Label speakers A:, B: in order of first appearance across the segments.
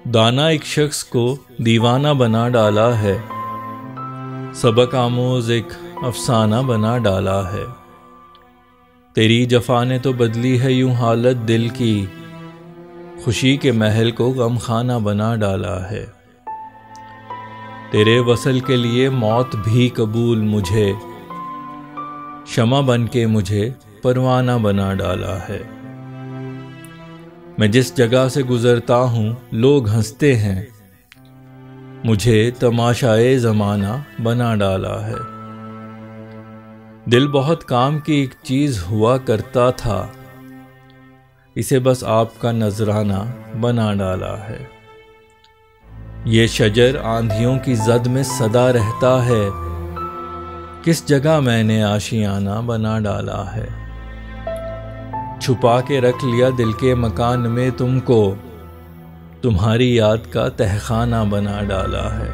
A: दाना एक शख्स को दीवाना बना डाला है, सबक आमोज एक अफसाना बना डाला है। तेरी जफा ने तो बदली है यूं हालत दिल की, खुशी के महल को गमखाना बना डाला है। तेरे वसल के लिए मौत भी कबूल मुझे, शमा बन के मुझे परवाना बना डाला है। मैं जिस जगह से गुजरता हूँ लोग हंसते हैं, मुझे तमाशाए ज़माना बना डाला है। दिल बहुत काम की एक चीज़ हुआ करता था, इसे बस आपका नजराना बना डाला है। ये शजर आंधियों की जद में सदा रहता है, किस जगह मैंने आशियाना बना डाला है। छुपा के रख लिया दिल के मकान में तुमको, तुम्हारी याद का तहखाना बना डाला है।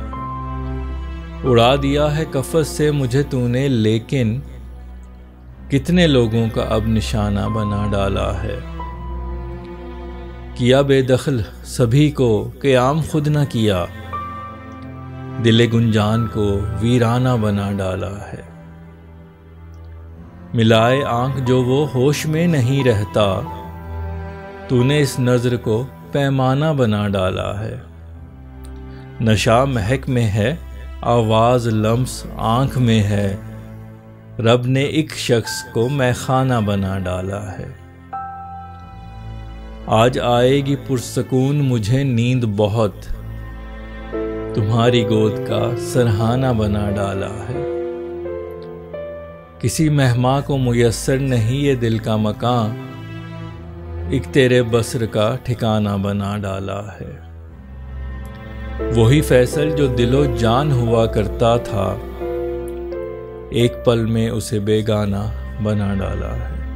A: उड़ा दिया है कफस से मुझे तूने, लेकिन कितने लोगों का अब निशाना बना डाला है। किया बेदखल सभी को क़याम खुद न किया, दिले गुंजान को वीराना बना डाला है। मिलाए आंख जो वो होश में नहीं रहता, तूने इस नज़र को पैमाना बना डाला है। नशा महक में है, आवाज़ लम्स आंख में है, रब ने एक शख्स को मैखाना बना डाला है। आज आएगी पुरसकून मुझे नींद बहुत, तुम्हारी गोद का सरहाना बना डाला है। किसी मेहमान को मुयस्सर नहीं ये दिल का मकान, एक तेरे बसर का ठिकाना बना डाला है। वही फैसल जो दिलो जान हुआ करता था, एक पल में उसे बेगाना बना डाला है।